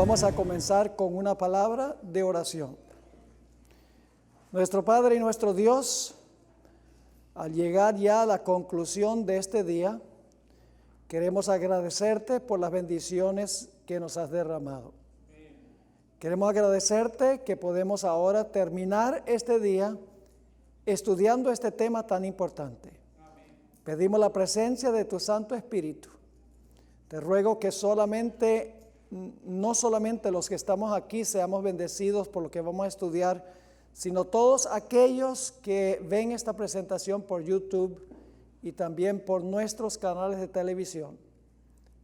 Vamos a comenzar con una palabra de oración. Nuestro Padre y nuestro Dios, al llegar ya a la conclusión de este día, queremos agradecerte por las bendiciones que nos has derramado. Queremos agradecerte que podemos ahora terminar este día estudiando este tema tan importante. Pedimos la presencia de tu Santo Espíritu. Te ruego que no solamente los que estamos aquí seamos bendecidos por lo que vamos a estudiar, sino todos aquellos que ven esta presentación por YouTube y también por nuestros canales de televisión.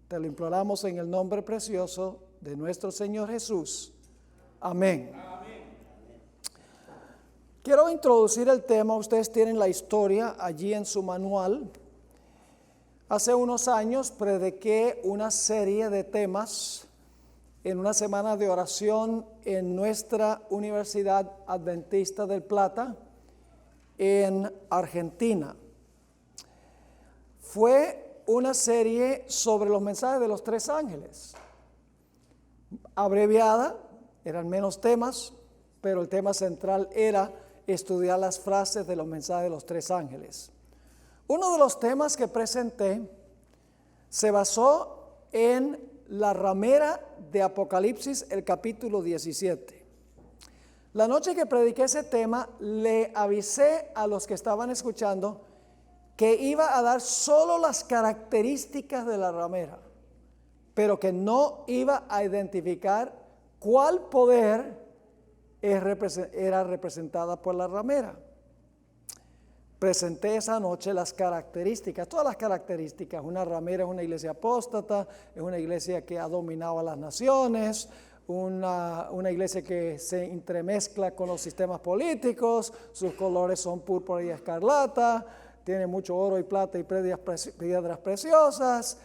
Te lo imploramos en el nombre precioso de nuestro Señor Jesús. Amén. Amén. Quiero introducir el tema. Ustedes tienen la historia allí en su manual. Hace unos años prediqué una serie de temas en una semana de oración en nuestra Universidad Adventista del Plata en Argentina. Fue una serie sobre los mensajes de los tres ángeles, abreviada, eran menos temas, pero el tema central era estudiar las frases de los mensajes de los tres ángeles. Uno de los temas que presenté se basó en la ramera de Apocalipsis, el capítulo 17. La noche que prediqué ese tema, le avisé a los que estaban escuchando que iba a dar solo las características de la ramera, pero que no iba a identificar cuál poder era representada por la ramera. Presenté esa noche las características, todas las características. Una ramera es una iglesia apóstata, es una iglesia que ha dominado a las naciones, una iglesia que se entremezcla con los sistemas políticos, sus colores son púrpura y escarlata, tiene mucho oro y plata y piedras preciosas,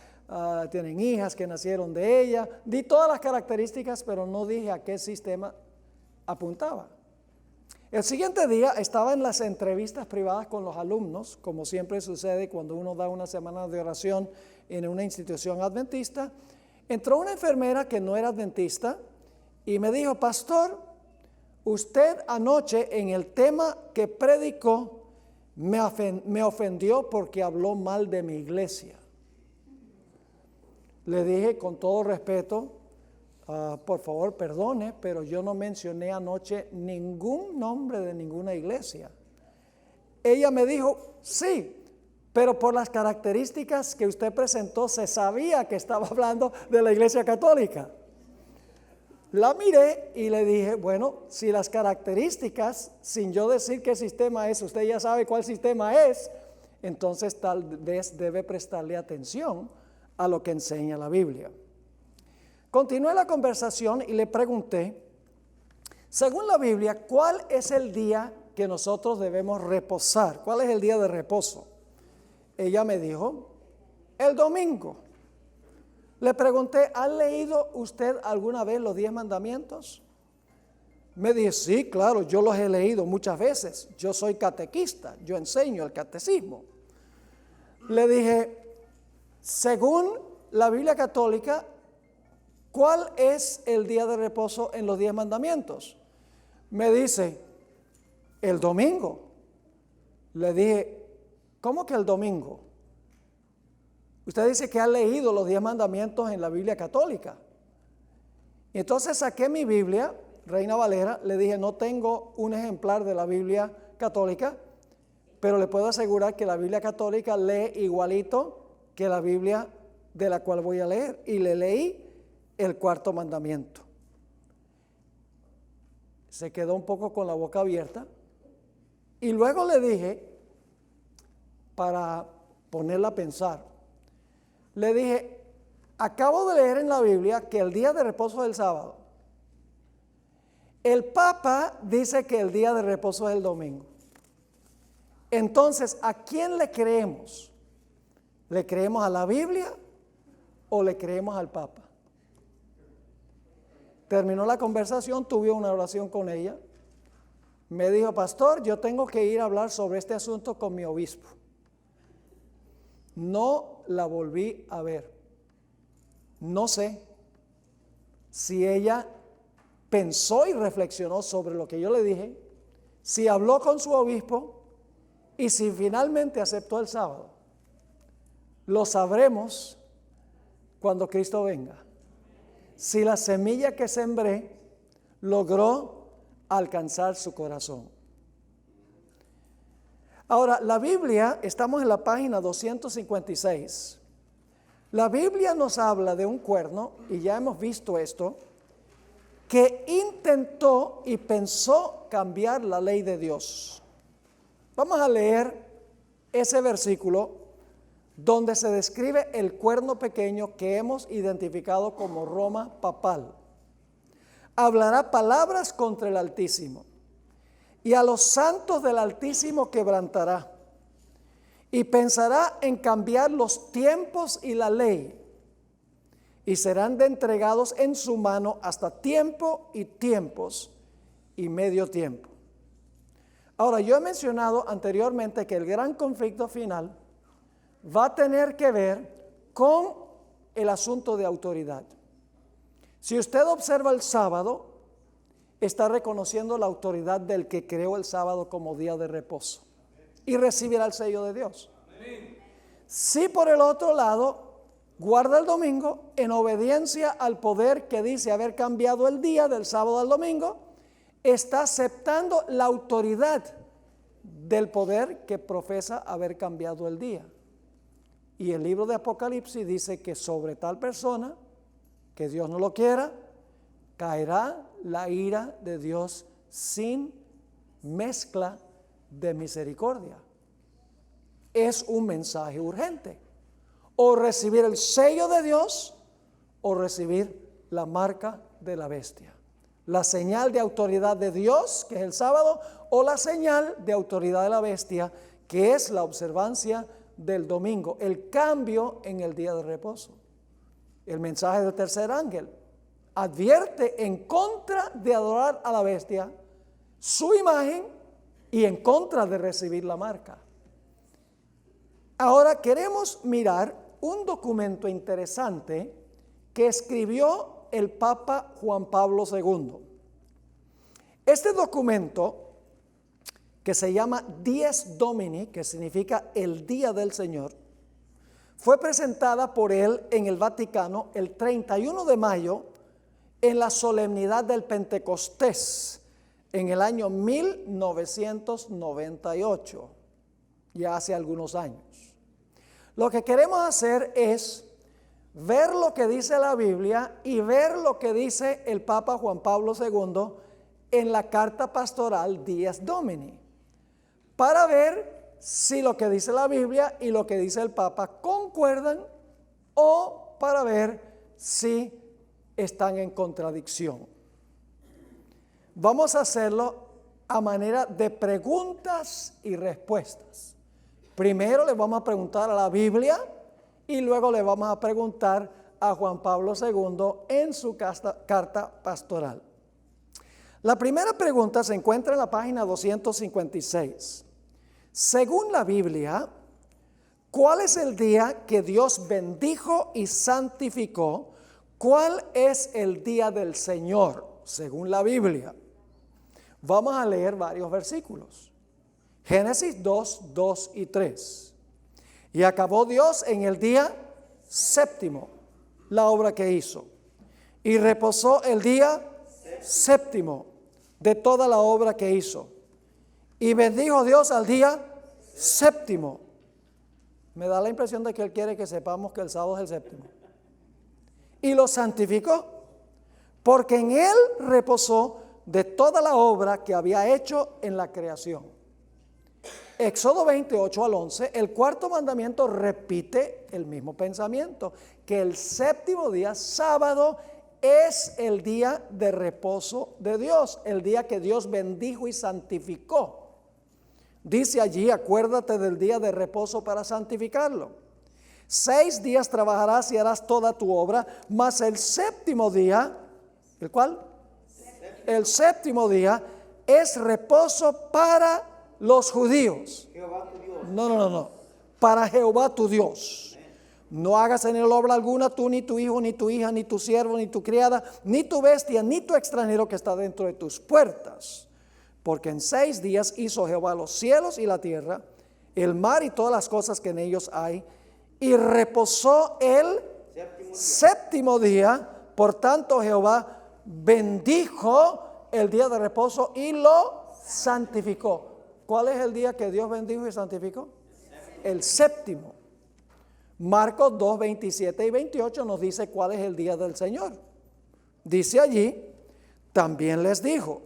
tienen hijas que nacieron de ella. Di todas las características, pero no dije a qué sistema apuntaba. El siguiente día estaba en las entrevistas privadas con los alumnos, como siempre sucede cuando uno da una semana de oración en una institución adventista. Entró una enfermera que no era adventista y me dijo: pastor, usted anoche en el tema que predicó me ofendió porque habló mal de mi iglesia. Le dije con todo respeto: por favor, perdone, pero yo no mencioné anoche ningún nombre de ninguna iglesia. Ella me dijo: sí, pero por las características que usted presentó se sabía que estaba hablando de la iglesia católica. La miré y le dije: bueno, si las características, sin yo decir qué sistema es, usted ya sabe cuál sistema es, entonces tal vez debe prestarle atención a lo que enseña la Biblia. Continué la conversación y le pregunté: según la Biblia, ¿cuál es el día que nosotros debemos reposar? ¿Cuál es el día de reposo? Ella me dijo: el domingo. Le pregunté: ¿ha leído usted alguna vez los 10 mandamientos? Me dijo: sí, claro, yo los he leído muchas veces. Yo soy catequista, yo enseño el catecismo. Le dije: según la Biblia católica, ¿cuál es el día de reposo en los 10 mandamientos? Me dice: el domingo. Le dije: ¿cómo que el domingo? Usted dice que ha leído los 10 mandamientos en la Biblia católica. Y entonces saqué mi Biblia, Reina Valera, le dije: no tengo un ejemplar de la Biblia católica, pero le puedo asegurar que la Biblia católica lee igualito que la Biblia de la cual voy a leer. Y le leí el 4º mandamiento. Se quedó un poco con la boca abierta y luego le dije, para ponerla a pensar, le dije: acabo de leer en la Biblia que el día de reposo es el sábado. El Papa dice que el día de reposo es el domingo. Entonces, ¿a quién le creemos? ¿Le creemos a la Biblia o le creemos al Papa? Terminó la conversación, tuve una oración con ella. Me dijo: pastor, yo tengo que ir a hablar sobre este asunto con mi obispo. No la volví a ver. No sé si ella pensó y reflexionó sobre lo que yo le dije, si habló con su obispo y si finalmente aceptó el sábado. Lo sabremos cuando Cristo venga. Si la semilla que sembré logró alcanzar su corazón. Ahora, la Biblia, estamos en la página 256. La Biblia nos habla de un cuerno, y ya hemos visto esto, que intentó y pensó cambiar la ley de Dios. Vamos a leer ese versículo donde se describe el cuerno pequeño que hemos identificado como Roma papal. Hablará palabras contra el Altísimo, y a los santos del Altísimo quebrantará, y pensará en cambiar los tiempos y la ley, y serán entregados en su mano hasta tiempo y tiempos y medio tiempo. Ahora, yo he mencionado anteriormente que el gran conflicto final va a tener que ver con el asunto de autoridad. Si usted observa el sábado, está reconociendo la autoridad del que creó el sábado como día de reposo y recibirá el sello de Dios. Si por el otro lado guarda el domingo en obediencia al poder que dice haber cambiado el día del sábado al domingo, está aceptando la autoridad del poder que profesa haber cambiado el día. Y el libro de Apocalipsis dice que sobre tal persona, que Dios no lo quiera, caerá la ira de Dios sin mezcla de misericordia. Es un mensaje urgente. O recibir el sello de Dios o recibir la marca de la bestia. La señal de autoridad de Dios, que es el sábado, o la señal de autoridad de la bestia, que es la observancia del domingo, el cambio en el día de reposo. El mensaje del tercer ángel advierte en contra de adorar a la bestia, su imagen, y en contra de recibir la marca. Ahora queremos mirar un documento interesante que escribió el Papa Juan Pablo II. Este documento, que se llama Dies Domini, que significa el día del Señor, fue presentada por él en el Vaticano el 31 de mayo en la solemnidad del Pentecostés en el año 1998, ya hace algunos años. Lo que queremos hacer es ver lo que dice la Biblia y ver lo que dice el Papa Juan Pablo II en la carta pastoral Dies Domini, para ver si lo que dice la Biblia y lo que dice el Papa concuerdan, o para ver si están en contradicción. Vamos a hacerlo a manera de preguntas y respuestas. Primero le vamos a preguntar a la Biblia y luego le vamos a preguntar a Juan Pablo II en su carta pastoral. La primera pregunta se encuentra en la página 256. Según la Biblia, ¿cuál es el día que Dios bendijo y santificó? ¿Cuál es el día del Señor? Según la Biblia. Vamos a leer varios versículos. Génesis 2, 2 y 3. Y acabó Dios en el día séptimo la obra que hizo, y reposó el día séptimo de toda la obra que hizo, y bendijo Dios al día séptimo. Me da la impresión de que Él quiere que sepamos que el sábado es el séptimo. Y lo santificó, porque en Él reposó de toda la obra que había hecho en la creación. Éxodo 28 al 11, el cuarto mandamiento repite el mismo pensamiento, que el séptimo día, sábado, es el día de reposo de Dios, el día que Dios bendijo y santificó. Dice allí, acuérdate del día de reposo para santificarlo. 6 días trabajarás y harás toda tu obra, mas el séptimo día, ¿el cuál? El séptimo día es reposo para los judíos. No. Para Jehová tu Dios. No hagas en él obra alguna tú, ni tu hijo, ni tu hija, ni tu siervo, ni tu criada, ni tu bestia, ni tu extranjero que está dentro de tus puertas. Porque en 6 días hizo Jehová los cielos y la tierra, el mar y todas las cosas que en ellos hay, y reposó el séptimo día. Por tanto Jehová bendijo el día de reposo y lo santificó. ¿Cuál es el día que Dios bendijo y santificó? El séptimo. Marcos 2, 27 y 28 nos dice cuál es el día del Señor. Dice allí, también les dijo,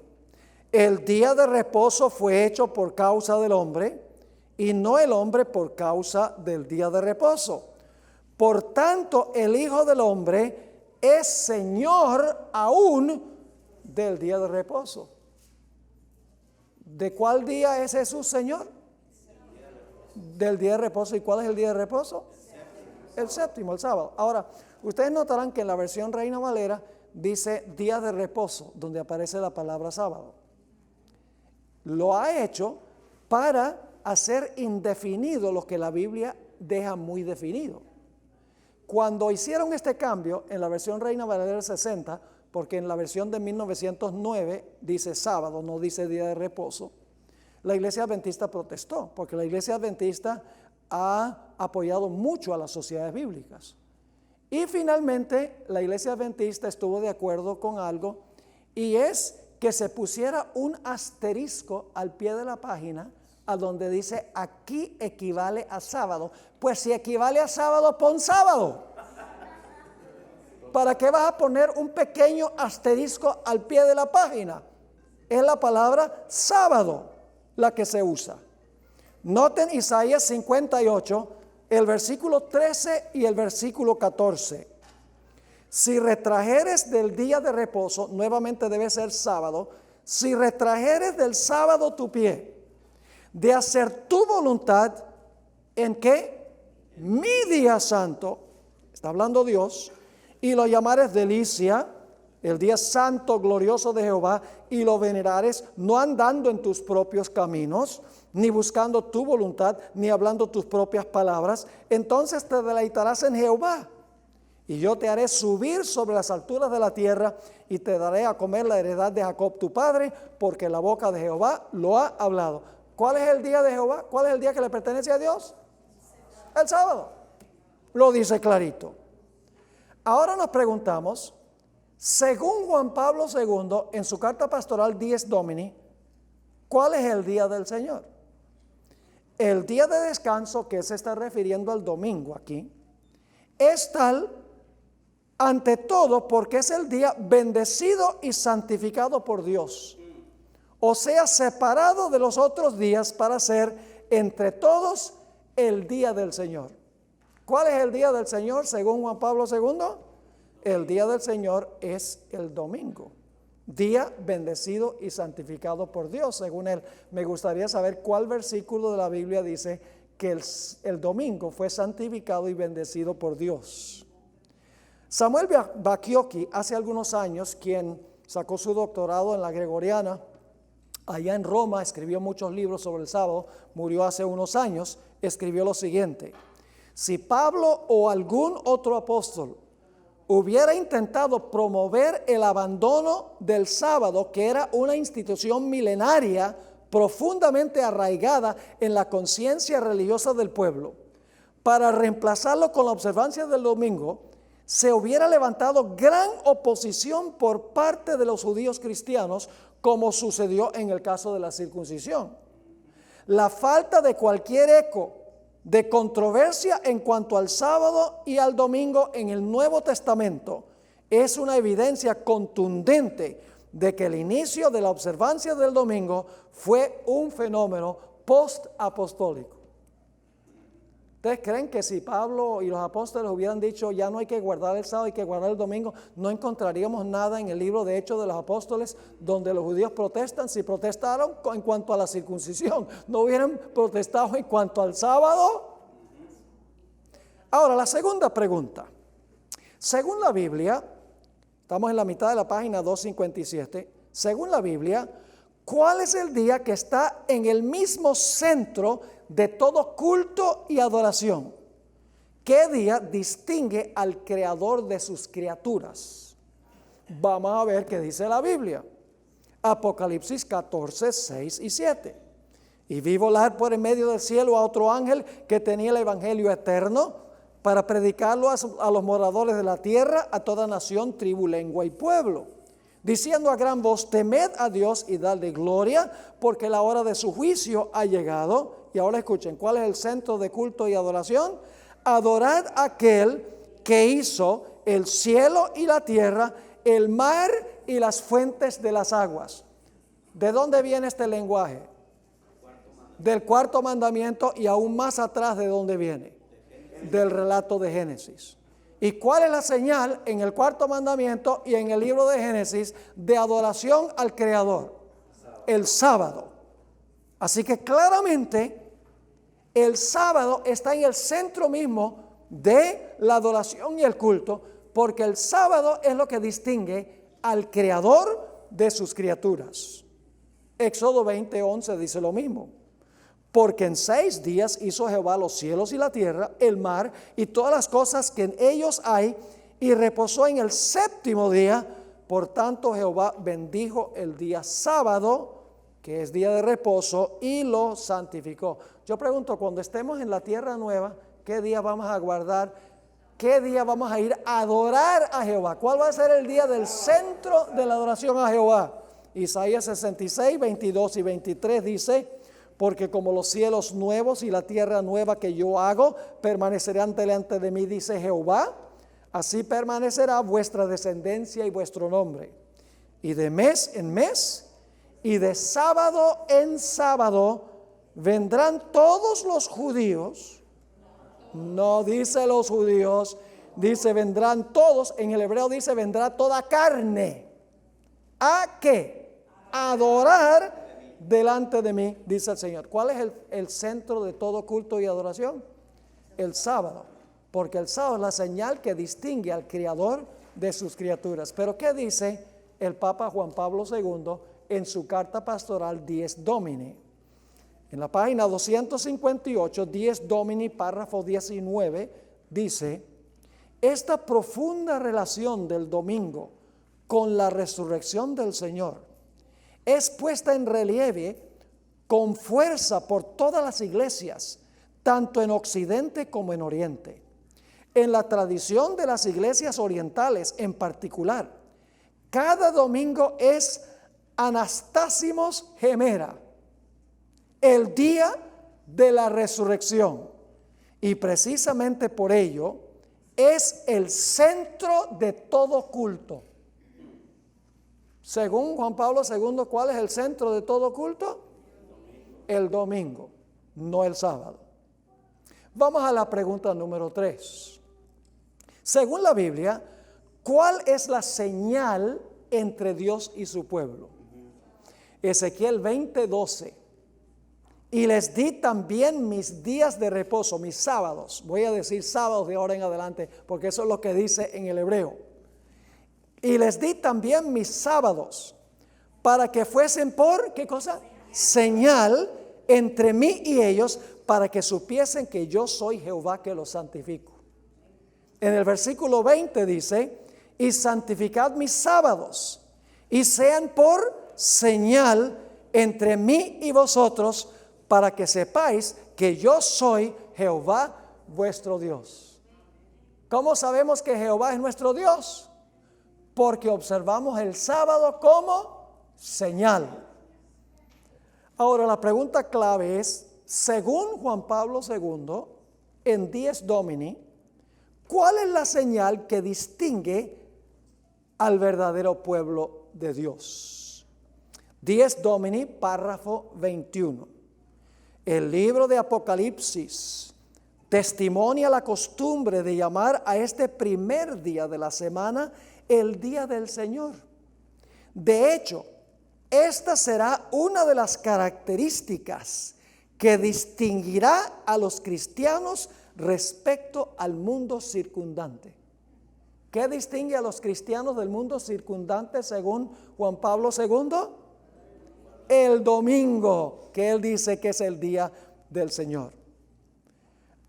el día de reposo fue hecho por causa del hombre, y no el hombre por causa del día de reposo. Por tanto, el Hijo del Hombre es Señor aún del día de reposo. ¿De cuál día es Jesús Señor? Del día de reposo. ¿Y cuál es el día de reposo? El séptimo, el sábado. Ahora, ustedes notarán que en la versión Reina Valera dice día de reposo, donde aparece la palabra sábado. Lo ha hecho para hacer indefinido lo que la Biblia deja muy definido. Cuando hicieron este cambio en la versión Reina Valera 60, porque en la versión de 1909 dice sábado, no dice día de reposo, la Iglesia Adventista protestó, porque la Iglesia Adventista ha apoyado mucho a las sociedades bíblicas. Y finalmente la Iglesia Adventista estuvo de acuerdo con algo, y es que se pusiera un asterisco al pie de la página a donde dice aquí equivale a sábado. Pues si equivale a sábado, pon sábado. ¿Para qué vas a poner un pequeño asterisco al pie de la página? Es la palabra sábado la que se usa. Noten Isaías 58, el versículo 13 y el versículo 14. Si retrajeres del día de reposo, nuevamente debe ser sábado, si retrajeres del sábado tu pie, de hacer tu voluntad, ¿en qué? Mi día santo, está hablando Dios, y lo llamares delicia, el día santo glorioso de Jehová, y lo venerares, no andando en tus propios caminos, ni buscando tu voluntad, ni hablando tus propias palabras, entonces te deleitarás en Jehová. Y yo te haré subir sobre las alturas de la tierra y te daré a comer la heredad de Jacob tu padre, porque la boca de Jehová lo ha hablado. ¿Cuál es el día de Jehová? ¿Cuál es el día que le pertenece a Dios? El sábado. Lo dice clarito. Ahora nos preguntamos, según Juan Pablo II, en su carta pastoral Dies Domini, ¿cuál es el día del Señor? El día de descanso, que se está refiriendo al domingo aquí, es tal ante todo porque es el día bendecido y santificado por Dios, o sea, separado de los otros días para ser entre todos el día del Señor. ¿Cuál es el día del Señor según Juan Pablo II? El día del Señor es el domingo, día bendecido y santificado por Dios, según él. Me gustaría saber cuál versículo de la Biblia dice que el domingo fue santificado y bendecido por Dios. Samuel Bacchiocchi, hace algunos años, quien sacó su doctorado en la Gregoriana, allá en Roma, escribió muchos libros sobre el sábado, murió hace unos años, escribió lo siguiente: si Pablo o algún otro apóstol hubiera intentado promover el abandono del sábado, que era una institución milenaria profundamente arraigada en la conciencia religiosa del pueblo, para reemplazarlo con la observancia del domingo, se hubiera levantado gran oposición por parte de los judíos cristianos, como sucedió en el caso de la circuncisión. La falta de cualquier eco de controversia en cuanto al sábado y al domingo en el Nuevo Testamento es una evidencia contundente de que el inicio de la observancia del domingo fue un fenómeno post-apostólico. ¿Ustedes creen que si Pablo y los apóstoles hubieran dicho ya no hay que guardar el sábado, hay que guardar el domingo, no encontraríamos nada en el libro de Hechos de los Apóstoles donde los judíos protestan? Si protestaron en cuanto a la circuncisión, no hubieran protestado en cuanto al sábado. Ahora, la segunda pregunta. Según la Biblia, estamos en la mitad de la página 257, según la Biblia, ¿cuál es el día que está en el mismo centro de todo culto y adoración? ¿qué día distingue al creador de sus criaturas? Vamos a ver qué dice la Biblia. Apocalipsis 14, 6 y 7. Y vi volar por en medio del cielo a otro ángel que tenía el evangelio eterno para predicarlo a los moradores de la tierra, a toda nación, tribu, lengua y pueblo, diciendo a gran voz: temed a Dios y dadle gloria, porque la hora de su juicio ha llegado. Y ahora escuchen, ¿cuál es el centro de culto y adoración? Adorad a aquel que hizo el cielo y la tierra, el mar y las fuentes de las aguas. ¿De dónde viene este lenguaje? Del cuarto mandamiento, y aún más atrás, ¿de dónde viene? Del relato de Génesis. ¿Y cuál es la señal en el cuarto mandamiento y en el libro de Génesis de adoración al Creador? El sábado. Así que claramente el sábado está en el centro mismo de la adoración y el culto, porque el sábado es lo que distingue al Creador de sus criaturas. Éxodo 20:11 dice lo mismo. Porque en 6 días hizo Jehová los cielos y la tierra, el mar y todas las cosas que en ellos hay, y reposó en el 7º día. Por tanto Jehová bendijo el día sábado, que es día de reposo, y lo santificó. Yo pregunto, cuando estemos en la tierra nueva, ¿qué día vamos a guardar? ¿Qué día vamos a ir a adorar a Jehová? ¿Cuál va a ser el día del centro de la adoración a Jehová? Isaías 66, 22 y 23 dice: porque como los cielos nuevos y la tierra nueva que yo hago permanecerán delante de mí, dice Jehová, así permanecerá vuestra descendencia y vuestro nombre. Y de mes en mes y de sábado en sábado vendrán todos los judíos. No dice los judíos, dice vendrán todos. En el hebreo dice vendrá toda carne. ¿A qué? Adorar delante de mí, dice el Señor. ¿Cuál es el centro de todo culto y adoración? El sábado, porque el sábado es la señal que distingue al Creador de sus criaturas. Pero ¿qué dice el Papa Juan Pablo II en su carta pastoral Dies Domini? En la página 258, Dies Domini, párrafo 19, dice: esta profunda relación del domingo con la resurrección del Señor es puesta en relieve con fuerza por todas las iglesias, tanto en Occidente como en Oriente. En la tradición de las iglesias orientales en particular, cada domingo es Anastasimos Gemera, el día de la resurrección, y precisamente por ello es el centro de todo culto. Según Juan Pablo II, ¿cuál es el centro de todo culto? El domingo, no el sábado. Vamos a la pregunta número 3. Según la Biblia, ¿cuál es la señal entre Dios y su pueblo? Ezequiel 20:12. Y les di también mis días de reposo, mis sábados. Voy a decir sábados de ahora en adelante, porque eso es lo que dice en el hebreo. Y les di también mis sábados, para que fuesen por, ¿qué cosa? Señal entre mí y ellos, para que supiesen que yo soy Jehová que los santifico. En el versículo 20 dice: y santificad mis sábados, y sean por señal entre mí y vosotros, para que sepáis que yo soy Jehová vuestro Dios. ¿Cómo sabemos que Jehová es nuestro Dios? Porque observamos el sábado como señal. Ahora la pregunta clave es, según Juan Pablo II, en Dies Domini, ¿cuál es la señal que distingue al verdadero pueblo de Dios? Dies Domini, párrafo 21. El libro de Apocalipsis testimonia la costumbre de llamar a este primer día de la semana el día del Señor. De hecho, esta será una de las características que distinguirá a los cristianos respecto al mundo circundante. ¿Qué distingue a los cristianos del mundo circundante según Juan Pablo II? El domingo, que él dice que es el día del Señor.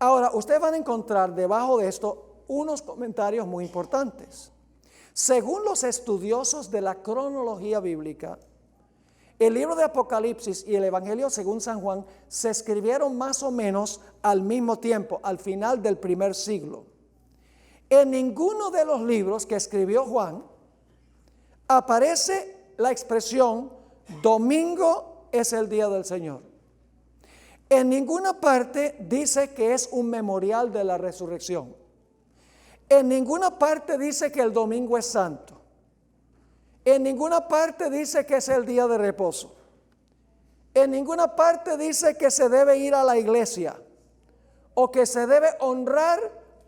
Ahora, ustedes van a encontrar debajo de esto unos comentarios muy importantes. Según los estudiosos de la cronología bíblica, el libro de Apocalipsis y el Evangelio según San Juan se escribieron más o menos al mismo tiempo, al final del primer siglo. En ninguno de los libros que escribió Juan aparece la expresión domingo es el día del Señor. En ninguna parte dice que es un memorial de la resurrección. En ninguna parte dice que el domingo es santo. En ninguna parte dice que es el día de reposo. En ninguna parte dice que se debe ir a la iglesia o que se debe honrar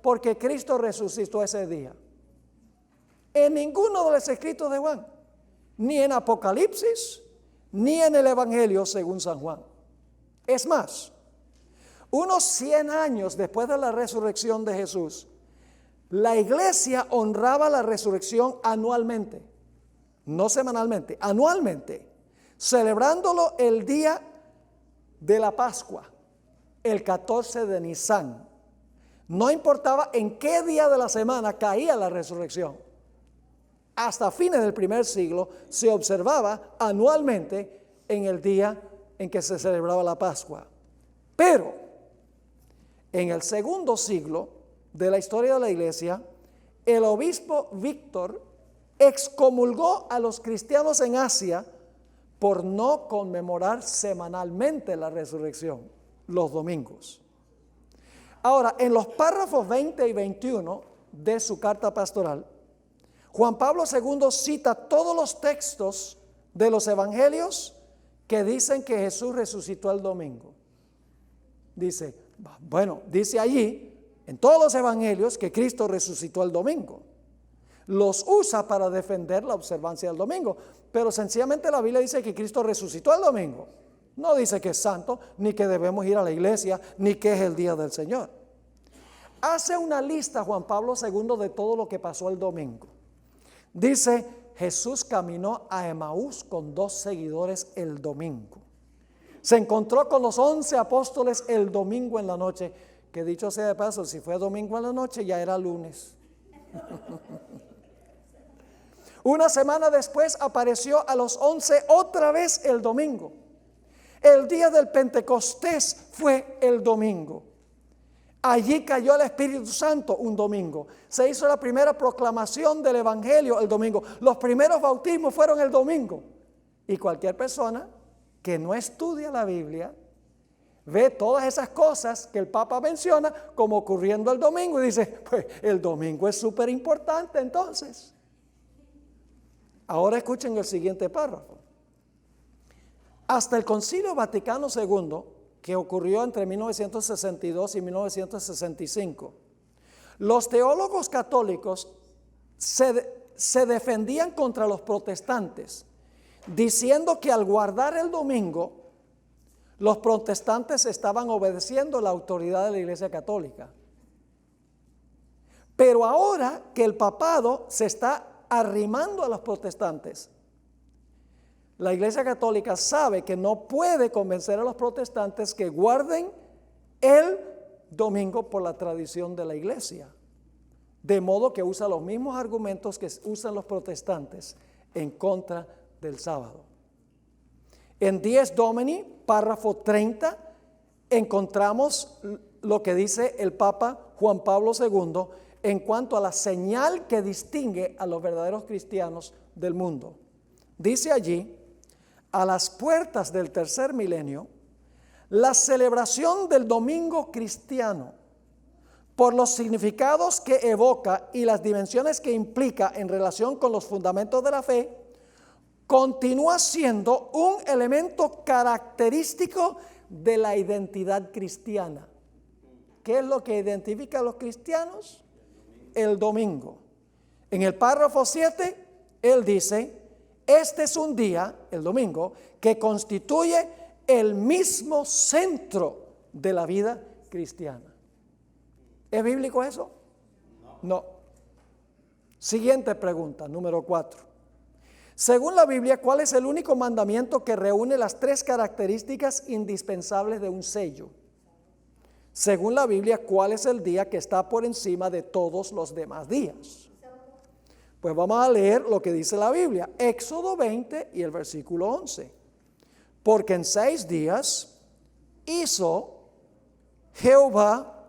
porque Cristo resucitó ese día. En ninguno de los escritos de Juan, ni en Apocalipsis, ni en el Evangelio según San Juan. Es más, unos 100 años después de la resurrección de Jesús, la iglesia honraba la resurrección anualmente. No semanalmente, anualmente, celebrándolo el día de la Pascua, el 14 de Nisan. No importaba en qué día de la semana caía la resurrección. Hasta fines del primer siglo se observaba anualmente en el día en que se celebraba la Pascua. Pero en el segundo siglo de la historia de la iglesia, el obispo Víctor excomulgó a los cristianos en Asia por no conmemorar semanalmente la resurrección, los domingos. Ahora, en los párrafos 20 y 21 de su carta pastoral, Juan Pablo II cita todos los textos de los evangelios que dicen que Jesús resucitó el domingo. Dice allí, en todos los evangelios, que Cristo resucitó el domingo. Los usa para defender la observancia del domingo, pero sencillamente la Biblia dice que Cristo resucitó el domingo. No dice que es santo, ni que debemos ir a la iglesia, ni que es el día del Señor. Hace una lista Juan Pablo II de todo lo que pasó el domingo. Dice, Jesús caminó a Emaús con 2 seguidores el domingo. Se encontró con los 11 apóstoles el domingo en la noche, que dicho sea de paso, si fue domingo en la noche ya era lunes. Una semana después apareció a los 11 otra vez el domingo. El día del Pentecostés fue el domingo. Allí cayó el Espíritu Santo un domingo. Se hizo la primera proclamación del Evangelio el domingo. Los primeros bautismos fueron el domingo. Y cualquier persona que no estudia la Biblia ve todas esas cosas que el Papa menciona como ocurriendo el domingo y dice, pues el domingo es súper importante entonces. Ahora escuchen el siguiente párrafo. Hasta el Concilio Vaticano II, que ocurrió entre 1962 y 1965, los teólogos católicos se defendían contra los protestantes, diciendo que al guardar el domingo, los protestantes estaban obedeciendo la autoridad de la Iglesia Católica. Pero ahora que el papado se está arrimando a los protestantes, la Iglesia Católica sabe que no puede convencer a los protestantes que guarden el domingo por la tradición de la Iglesia. De modo que usa los mismos argumentos que usan los protestantes en contra del sábado. En Dies Domini, párrafo 30, encontramos lo que dice el Papa Juan Pablo II en cuanto a la señal que distingue a los verdaderos cristianos del mundo. Dice allí, a las puertas del tercer milenio, la celebración del domingo cristiano, por los significados que evoca y las dimensiones que implica en relación con los fundamentos de la fe, continúa siendo un elemento característico de la identidad cristiana. ¿Qué es lo que identifica a los cristianos? El domingo. En el párrafo 7, él dice, este es un día, el domingo, que constituye el mismo centro de la vida cristiana. ¿Es bíblico eso? No. Siguiente pregunta, número 4. Según la Biblia, ¿cuál es el único mandamiento que reúne las 3 características indispensables de un sello? según la Biblia, ¿cuál es el día que está por encima de todos los demás días? Pues vamos a leer lo que dice la Biblia. Éxodo 20 y el versículo 11. Porque en 6 días hizo Jehová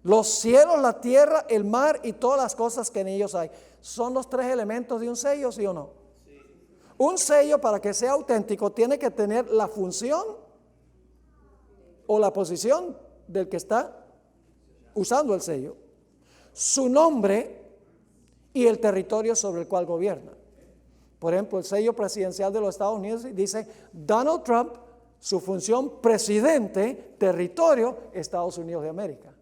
los cielos, la tierra, el mar y todas las cosas que en ellos hay. ¿Son los 3 elementos de un sello, sí o no? Sí. Un sello, para que sea auténtico, tiene que tener la función o la posición del que está usando el sello, su nombre y el territorio sobre el cual gobierna. Por ejemplo, el sello presidencial de los Estados Unidos dice Donald Trump, su función presidente, territorio, Estados Unidos de América.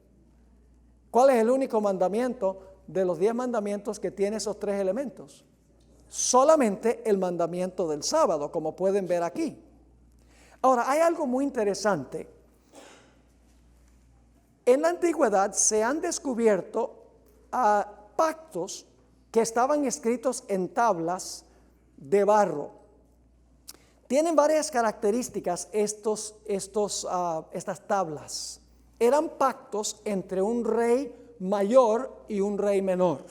¿Cuál es el único mandamiento de los 10 mandamientos que tiene esos 3 elementos? Solamente el mandamiento del sábado, como pueden ver aquí. Ahora, hay algo muy interesante. En la antigüedad se han descubierto pactos que estaban escritos en tablas de barro. Tienen varias características estas tablas. Eran pactos entre un rey mayor y un rey menor.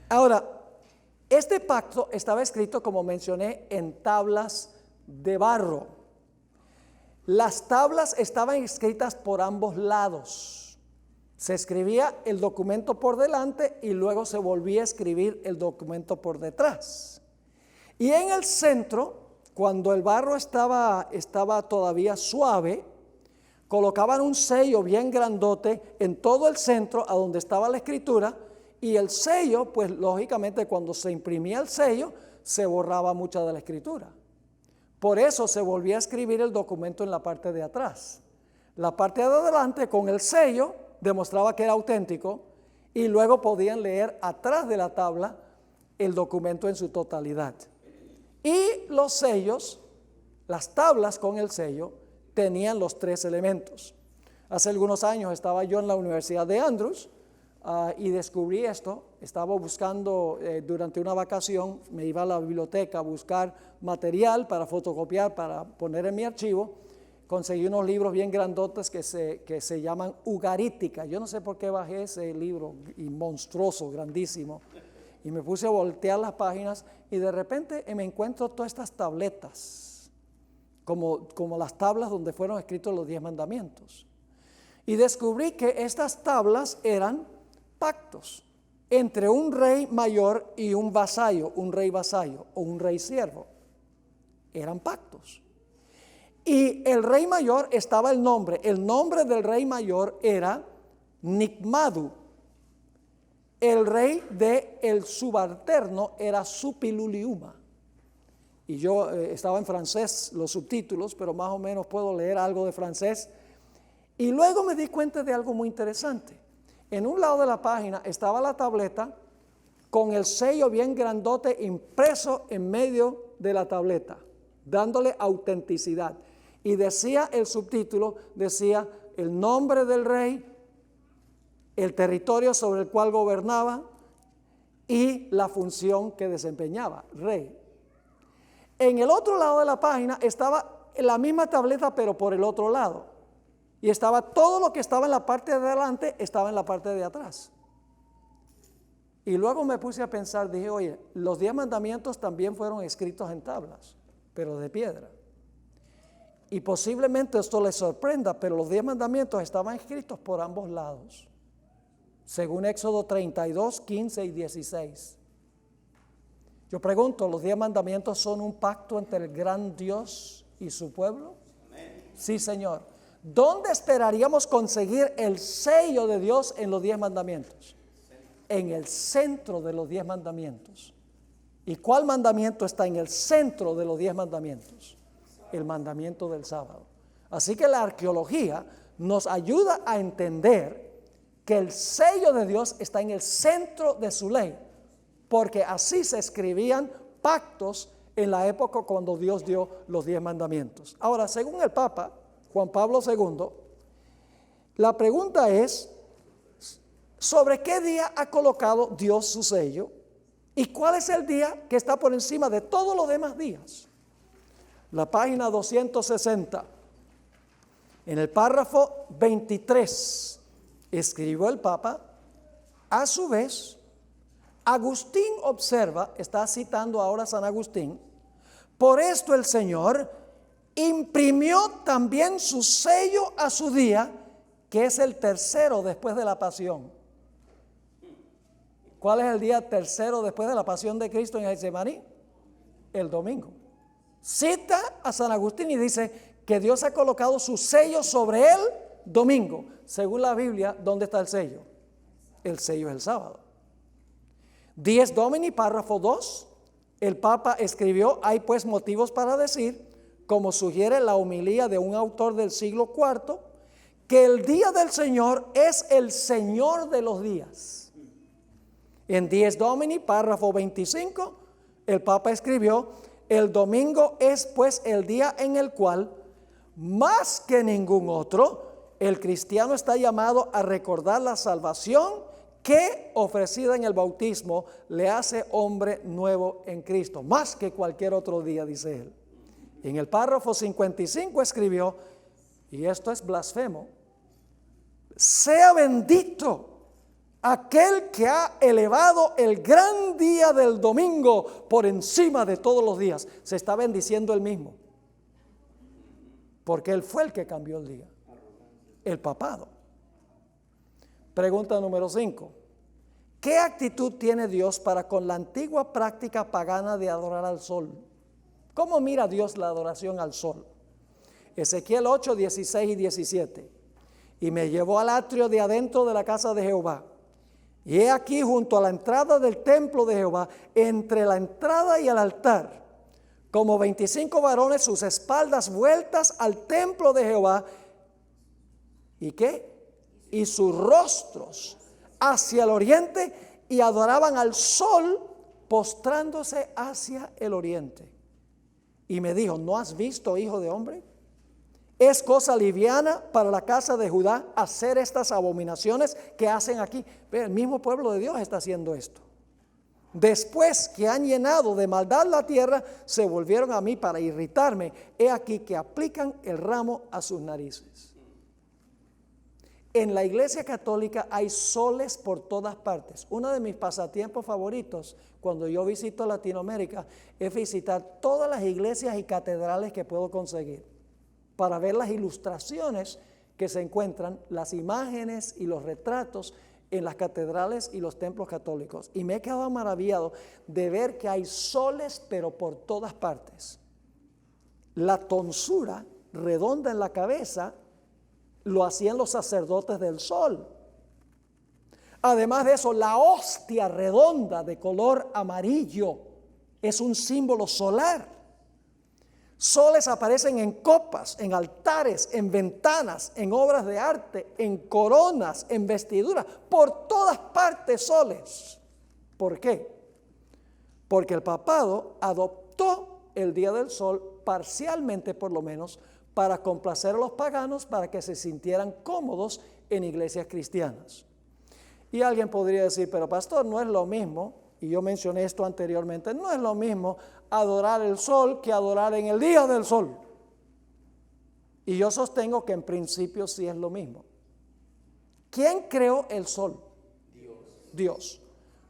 Ahora, este pacto estaba escrito, como mencioné, en tablas de barro. Las tablas estaban escritas por ambos lados. Se escribía el documento por delante y luego se volvía a escribir el documento por detrás. Y en el centro, cuando el barro estaba todavía suave, colocaban un sello bien grandote en todo el centro a donde estaba la escritura, y el sello, pues lógicamente cuando se imprimía el sello, se borraba mucha de la escritura. Por eso se volvía a escribir el documento en la parte de atrás. La parte de adelante con el sello demostraba que era auténtico, y luego podían leer atrás de la tabla el documento en su totalidad. Y los sellos, las tablas con el sello, tenían los 3 elementos. Hace algunos años estaba yo en la Universidad de Andrews y descubrí esto. Estaba buscando durante una vacación, me iba a la biblioteca a buscar material para fotocopiar, para poner en mi archivo. Conseguí unos libros bien grandotes que se llaman Ugarítica. Yo no sé por qué bajé ese libro, y monstruoso, grandísimo. Y me puse a voltear las páginas y de repente me encuentro todas estas tabletas, como las tablas donde fueron escritos los 10 mandamientos. Y descubrí que estas tablas eran pactos entre un rey mayor y un vasallo, un rey vasallo o un rey siervo. Eran pactos. Y el rey mayor estaba el nombre del rey mayor era Nicmadu. El rey del subalterno era Supiluliuma. Y yo estaba en francés los subtítulos, pero más o menos puedo leer algo de francés. Y luego me di cuenta de algo muy interesante. En un lado de la página estaba la tableta con el sello bien grandote impreso en medio de la tableta, dándole autenticidad. Y decía el subtítulo, decía el nombre del rey, el territorio sobre el cual gobernaba y la función que desempeñaba, rey. En el otro lado de la página estaba la misma tableta, pero por el otro lado. Y estaba todo lo que estaba en la parte de adelante, estaba en la parte de atrás. Y luego me puse a pensar, dije, oye, los 10 mandamientos también fueron escritos en tablas, pero de piedra. Y posiblemente esto les sorprenda, pero los 10 mandamientos estaban escritos por ambos lados, según Éxodo 32, 15 y 16. Yo pregunto, ¿los 10 mandamientos son un pacto entre el gran Dios y su pueblo? Amén. Sí, Señor. ¿Dónde esperaríamos conseguir el sello de Dios en los 10 mandamientos? En el centro de los 10 mandamientos. ¿Y cuál mandamiento está en el centro de los 10 mandamientos? El mandamiento del sábado. Así que la arqueología nos ayuda a entender que el sello de Dios está en el centro de su ley, porque así se escribían pactos en la época cuando Dios dio los 10 mandamientos. Ahora, según el Papa Juan Pablo II, la pregunta es, ¿sobre qué día ha colocado Dios su sello? ¿Y cuál es el día que está por encima de todos los demás días? La página 260. En el párrafo 23 escribió el Papa: a su vez, Agustín observa, está citando ahora a San Agustín, por esto el Señor imprimió también su sello a su día, que es el tercero después de la pasión. ¿Cuál es el día tercero después de la pasión de Cristo en Getsemaní? El domingo. Cita a San Agustín y dice que Dios ha colocado su sello sobre el domingo. Según la Biblia, ¿dónde está el sello? El sello es el sábado. Dies Domini, párrafo 2, el Papa escribió: hay pues motivos para decir, como sugiere la homilía de un autor del siglo IV, que el día del Señor es el Señor de los días. En Dies Domini, párrafo 25, el Papa escribió: el domingo es pues el día en el cual, más que ningún otro, el cristiano está llamado a recordar la salvación que, ofrecida en el bautismo, le hace hombre nuevo en Cristo, más que cualquier otro día, dice él. En el párrafo 55 escribió, y esto es blasfemo: sea bendito aquel que ha elevado el gran día del domingo por encima de todos los días. Se está bendiciendo él mismo, porque él fue el que cambió el día, el papado. Pregunta número 5. ¿Qué actitud tiene Dios para con la antigua práctica pagana de adorar al sol? ¿Cómo mira Dios la adoración al sol? Ezequiel 8, 16 y 17. Y me llevó al atrio de adentro de la casa de Jehová. Y he aquí, junto a la entrada del templo de Jehová, entre la entrada y el altar, como 25 varones, sus espaldas vueltas al templo de Jehová. ¿Y qué? Y sus rostros hacia el oriente, y adoraban al sol postrándose hacia el oriente. Y me dijo: ¿no has visto, hijo de hombre? Es cosa liviana para la casa de Judá hacer estas abominaciones que hacen aquí. El mismo pueblo de Dios está haciendo esto. Después que han llenado de maldad la tierra, se volvieron a mí para irritarme. He aquí que aplican el ramo a sus narices. En la Iglesia Católica hay soles por todas partes. Uno de mis pasatiempos favoritos cuando yo visito Latinoamérica es visitar todas las iglesias y catedrales que puedo conseguir, para ver las ilustraciones que se encuentran, las imágenes y los retratos en las catedrales y los templos católicos. Y me he quedado maravillado de ver que hay soles, pero por todas partes. La tonsura redonda en la cabeza lo hacían los sacerdotes del sol. Además de eso, la hostia redonda de color amarillo es un símbolo solar. Soles aparecen en copas, en altares, en ventanas, en obras de arte, en coronas, en vestiduras, por todas partes soles. ¿Por qué? Porque el papado adoptó el día del sol, parcialmente por lo menos, para complacer a los paganos, para que se sintieran cómodos en iglesias cristianas. Y alguien podría decir: pero pastor, no es lo mismo, y yo mencioné esto anteriormente, no es lo mismo adorar el sol que adorar en el día del sol. Y yo sostengo que en principio sí es lo mismo. ¿Quién creó el sol? Dios.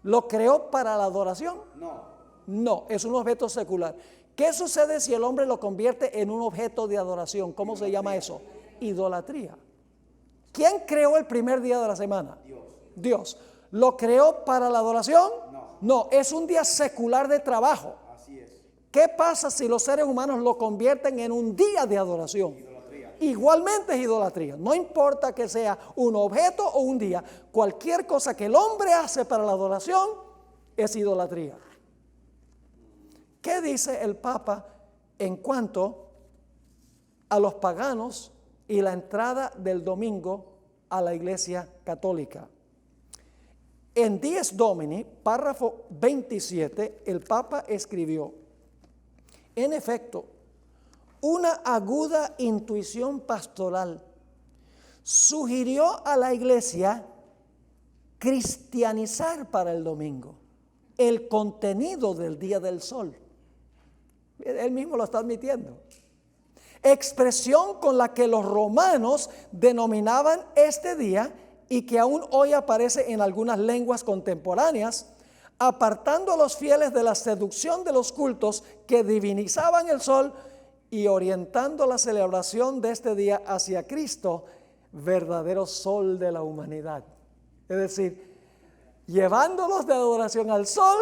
¿Lo creó para la adoración? No, es un objeto secular. ¿Qué sucede si el hombre lo convierte en un objeto de adoración? ¿Cómo se llama eso? Idolatría. ¿Quién creó el primer día de la semana? Dios. ¿Lo creó para la adoración? No, es un día secular de trabajo. Así es. ¿Qué pasa si los seres humanos lo convierten en un día de adoración? Idolatría. Igualmente es idolatría. No importa que sea un objeto o un día, cualquier cosa que el hombre hace para la adoración es idolatría. ¿Qué dice el Papa en cuanto a los paganos y la entrada del domingo a la Iglesia Católica? En Dies Domini, párrafo 27, el Papa escribió: en efecto, una aguda intuición pastoral sugirió a la Iglesia cristianizar para el domingo el contenido del día del sol. Él mismo lo está admitiendo. expresión con la que los romanos denominaban este día y que aún hoy aparece en algunas lenguas contemporáneas, apartando a los fieles de la seducción de los cultos que divinizaban el sol y orientando la celebración de este día hacia Cristo, verdadero sol de la humanidad. Es decir, llevándolos de adoración al sol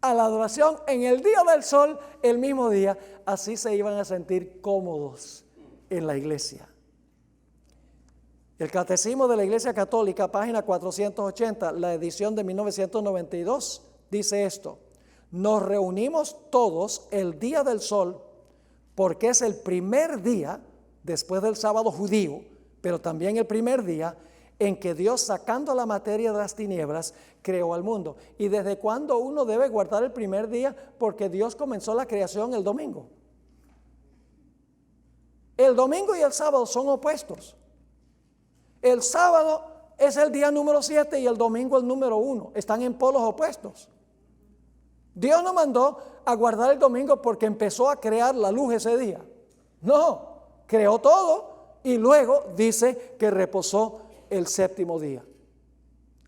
a la adoración en el día del sol, el mismo día, así se iban a sentir cómodos en la iglesia. El Catecismo de la Iglesia Católica, página 480, la edición de 1992, dice esto: nos reunimos todos el día del sol porque es el primer día después del sábado judío, pero también el primer día en que Dios, sacando la materia de las tinieblas, creó al mundo. ¿Y desde cuándo uno debe guardar el primer día? Porque Dios comenzó la creación el domingo. El domingo y el sábado son opuestos. El sábado es el día número 7 y el domingo el número 1. Están en polos opuestos. Dios no mandó a guardar el domingo porque empezó a crear la luz ese día. No, creó todo y luego dice que reposó el séptimo día.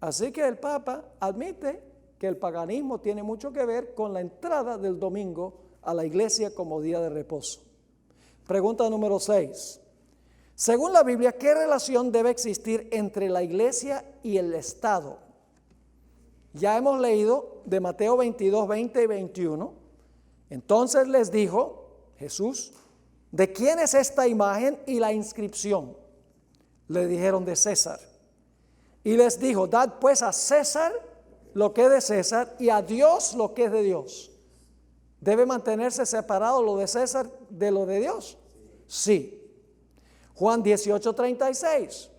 Así que el Papa admite que el paganismo tiene mucho que ver con la entrada del domingo a la iglesia como día de reposo. Pregunta número 6. Según la Biblia, ¿qué relación debe existir entre la iglesia y el Estado? Ya hemos leído de Mateo 22, 20 y 21. Entonces les dijo Jesús: ¿de quién es esta imagen y la inscripción? Le dijeron: de César. Y les dijo: dad pues a César lo que es de César y a Dios lo que es de Dios. ¿Debe mantenerse separado lo de César de lo de Dios? Sí. Juan 18, 36.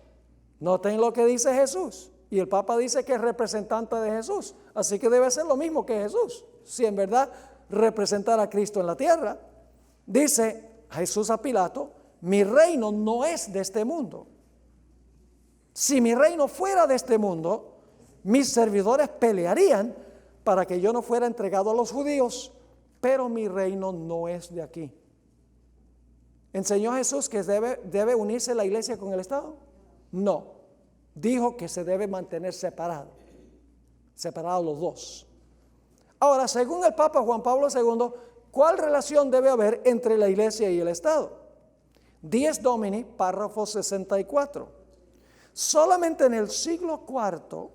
Noten lo que dice Jesús. Y el Papa dice que es representante de Jesús. Así que debe ser lo mismo que Jesús, si en verdad representar a Cristo en la tierra. Dice Jesús a Pilato: mi reino no es de este mundo. Si mi reino fuera de este mundo, mis servidores pelearían para que yo no fuera entregado a los judíos, pero mi reino no es de aquí. ¿Enseñó Jesús que debe unirse la iglesia con el Estado? No. Dijo que se debe mantener separados los dos. Ahora, según el Papa Juan Pablo II, ¿cuál relación debe haber entre la iglesia y el Estado? Dies Domini, párrafo 64. Solamente en el siglo IV,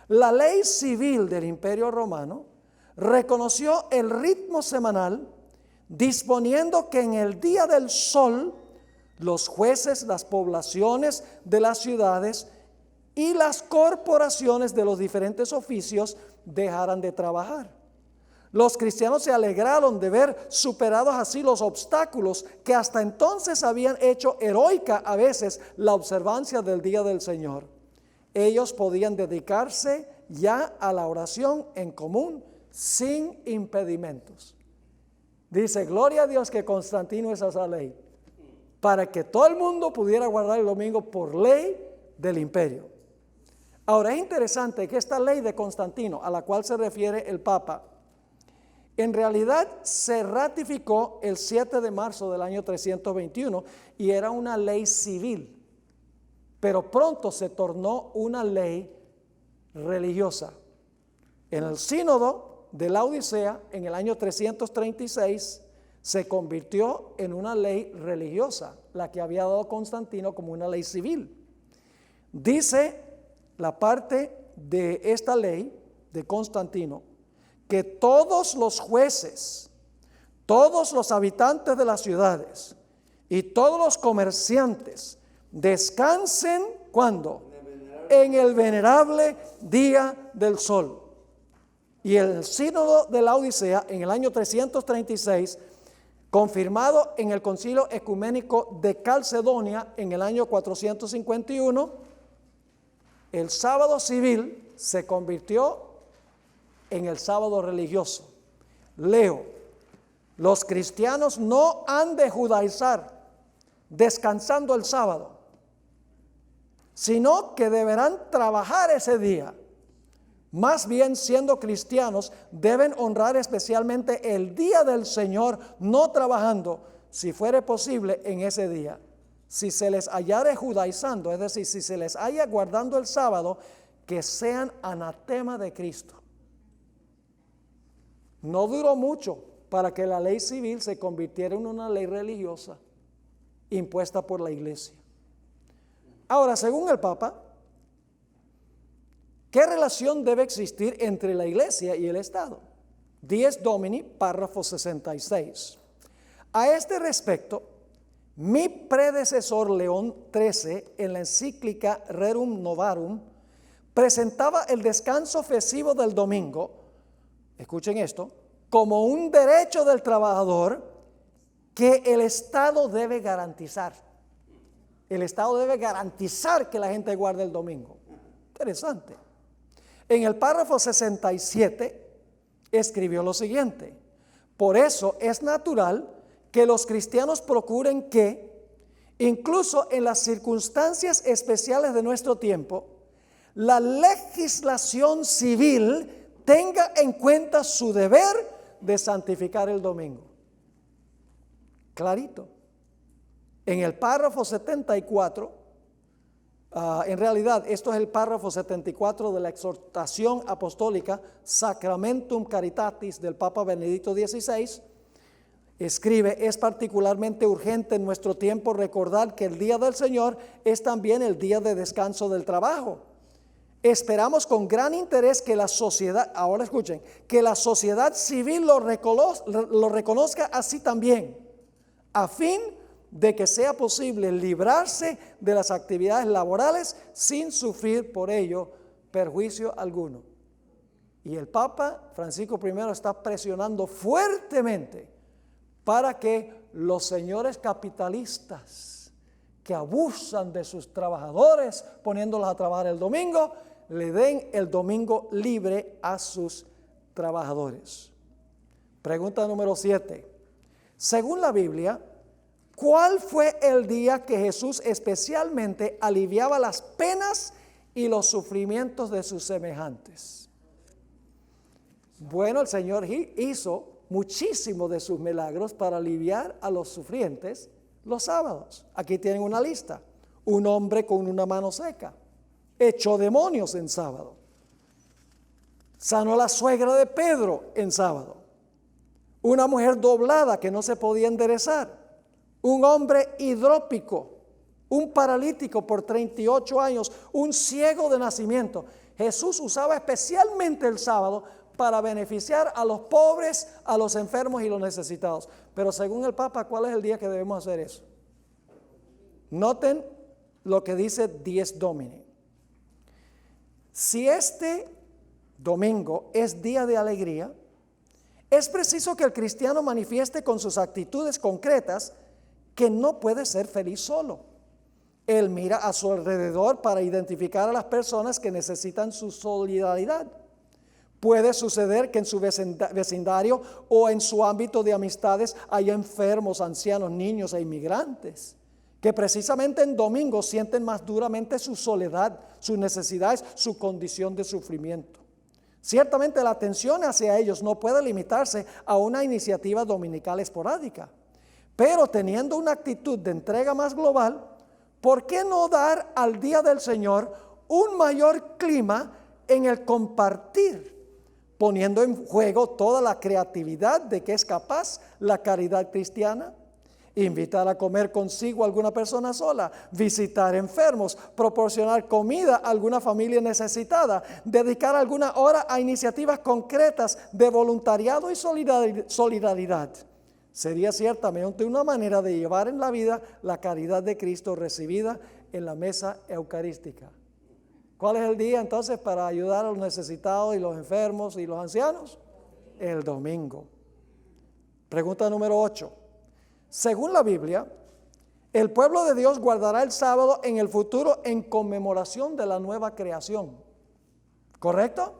la ley civil del Imperio Romano reconoció el ritmo semanal, disponiendo que en el día del sol los jueces, las poblaciones de las ciudades y las corporaciones de los diferentes oficios dejaran de trabajar. Los cristianos se alegraron de ver superados así los obstáculos que hasta entonces habían hecho heroica a veces la observancia del día del Señor. Ellos podían dedicarse ya a la oración en común sin impedimentos. Dice: gloria a Dios que Constantino hizo esa ley para que todo el mundo pudiera guardar el domingo por ley del imperio. Ahora, es interesante que esta ley de Constantino, a la cual se refiere el Papa, en realidad se ratificó el 7 de marzo del año 321 y era una ley civil, pero pronto se tornó una ley religiosa. En el sínodo de la Odisea, en el año 336, se convirtió en una ley religiosa, la que había dado Constantino como una ley civil. Dice la parte de esta ley de Constantino que todos los jueces, todos los habitantes de las ciudades y todos los comerciantes descansen, ¿cuándo? En el venerable día del sol. Y el sínodo de la Odisea, en el año 336, confirmado en el concilio ecuménico de Calcedonia en el año 451, el sábado civil se convirtió en el sábado religioso. Leo: los cristianos no han de judaizar descansando el sábado, sino que deberán trabajar ese día. Más bien, siendo cristianos, deben honrar especialmente el día del Señor, no trabajando, si fuere posible, en ese día. Si se les hallare judaizando, es decir, si se les halla guardando el sábado, que sean anatema de Cristo. No duró mucho para que la ley civil se convirtiera en una ley religiosa impuesta por la iglesia. Ahora, según el Papa, ¿qué relación debe existir entre la iglesia y el Estado? Dies Domini, párrafo 66. A este respecto, mi predecesor León XIII, en la encíclica Rerum Novarum, presentaba el descanso festivo del domingo, escuchen esto, como un derecho del trabajador que el Estado debe garantizar. El Estado debe garantizar que la gente guarde el domingo. Interesante. En el párrafo 67 escribió lo siguiente: por eso es natural que los cristianos procuren que, incluso en las circunstancias especiales de nuestro tiempo, la legislación civil tenga en cuenta su deber de santificar el domingo. Clarito. En el párrafo 74, en realidad esto es el párrafo 74 de la exhortación apostólica Sacramentum Caritatis del Papa Benedicto XVI, escribe: es particularmente urgente en nuestro tiempo recordar que el día del Señor es también el día de descanso del trabajo. Esperamos con gran interés que la sociedad, ahora escuchen, que la sociedad civil lo reconozca así también, a fin de que sea posible librarse de las actividades laborales sin sufrir por ello perjuicio alguno. Y el Papa Francisco I está presionando fuertemente para que los señores capitalistas que abusan de sus trabajadores poniéndolos a trabajar el domingo, le den el domingo libre a sus trabajadores. Pregunta número 7. Según la Biblia, ¿cuál fue el día que Jesús especialmente aliviaba las penas y los sufrimientos de sus semejantes? Bueno, el Señor hizo muchísimos de sus milagros para aliviar a los sufrientes los sábados. Aquí tienen una lista: un hombre con una mano seca, echó demonios en sábado, sanó a la suegra de Pedro en sábado, una mujer doblada que no se podía enderezar, un hombre hidrópico, un paralítico por 38 años, un ciego de nacimiento. Jesús usaba especialmente el sábado para beneficiar a los pobres, a los enfermos y los necesitados. Pero según el Papa, ¿cuál es el día que debemos hacer eso? Noten lo que dice Dies Domini. Si este domingo es día de alegría, es preciso que el cristiano manifieste con sus actitudes concretas que no puede ser feliz solo. Él mira a su alrededor para identificar a las personas que necesitan su solidaridad. Puede suceder que en su vecindario o en su ámbito de amistades haya enfermos, ancianos, niños e inmigrantes que precisamente en domingo sienten más duramente su soledad, sus necesidades, su condición de sufrimiento. Ciertamente la atención hacia ellos no puede limitarse a una iniciativa dominical esporádica, pero teniendo una actitud de entrega más global, ¿por qué no dar al Día del Señor un mayor clima en el compartir, poniendo en juego toda la creatividad de que es capaz la caridad cristiana? Invitar a comer consigo a alguna persona sola, visitar enfermos, proporcionar comida a alguna familia necesitada, dedicar alguna hora a iniciativas concretas de voluntariado y solidaridad. Sería ciertamente una manera de llevar en la vida la caridad de Cristo recibida en la mesa eucarística. ¿Cuál es el día entonces para ayudar a los necesitados y los enfermos y los ancianos? El domingo. Pregunta número 8. Según la Biblia, el pueblo de Dios guardará el sábado en el futuro en conmemoración de la nueva creación. ¿Correcto?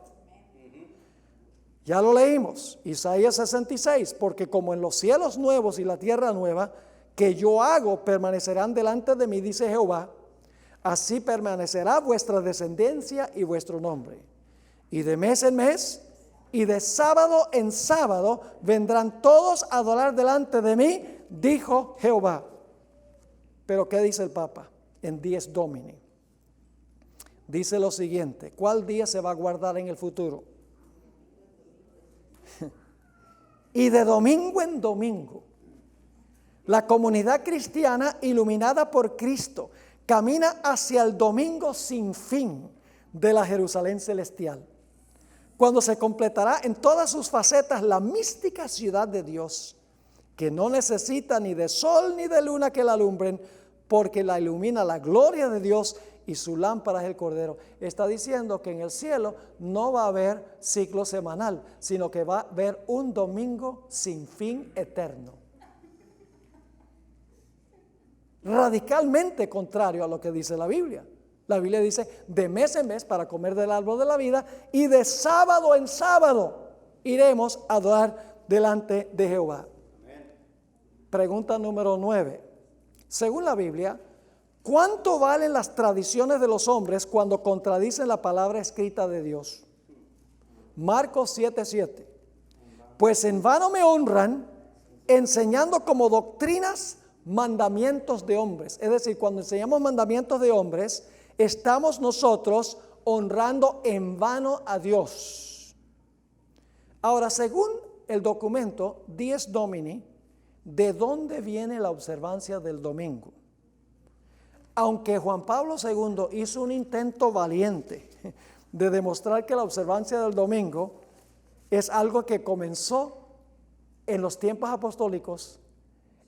Ya lo leímos, Isaías 66, porque como en los cielos nuevos y la tierra nueva que yo hago permanecerán delante de mí, dice Jehová, así permanecerá vuestra descendencia y vuestro nombre. Y de mes en mes y de sábado en sábado vendrán todos a adorar delante de mí, dijo Jehová. Pero ¿qué dice el Papa en Dies Domini? Dice lo siguiente: ¿cuál día se va a guardar en el futuro? Y de domingo en domingo, la comunidad cristiana iluminada por Cristo camina hacia el domingo sin fin de la Jerusalén celestial, cuando se completará en todas sus facetas la mística ciudad de Dios, que no necesita ni de sol ni de luna que la alumbren, porque la ilumina la gloria de Dios y su lámpara es el Cordero. Está diciendo que en el cielo no va a haber ciclo semanal, sino que va a haber un domingo sin fin eterno. Radicalmente contrario a lo que dice la Biblia. La Biblia dice de mes en mes para comer del árbol de la vida, y de sábado en sábado iremos a adorar delante de Jehová. Pregunta número 9. Según la Biblia, ¿cuánto valen las tradiciones de los hombres cuando contradicen la palabra escrita de Dios? Marcos 7:7. Pues en vano me honran, enseñando como doctrinas mandamientos de hombres. Es decir, cuando enseñamos mandamientos de hombres, estamos nosotros honrando en vano a Dios. Ahora, según el documento Dies Domini, ¿de dónde viene la observancia del domingo? Aunque Juan Pablo II hizo un intento valiente de demostrar que la observancia del domingo es algo que comenzó en los tiempos apostólicos,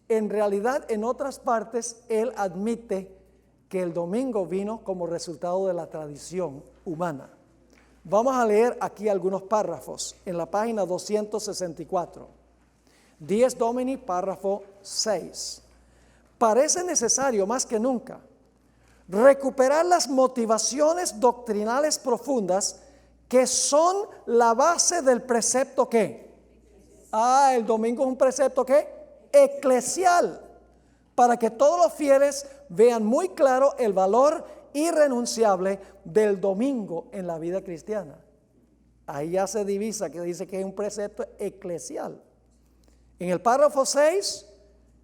en realidad en otras partes él admite que el domingo vino como resultado de la tradición humana. Vamos a leer aquí algunos párrafos en la página 264. Dies Domini, párrafo 6. Parece necesario más que nunca recuperar las motivaciones doctrinales profundas que son la base del precepto ¿qué? El domingo es un precepto ¿qué? Eclesial, para que todos los fieles vean muy claro el valor irrenunciable del domingo en la vida cristiana. Ahí ya se divisa que dice que es un precepto eclesial. En el párrafo 6,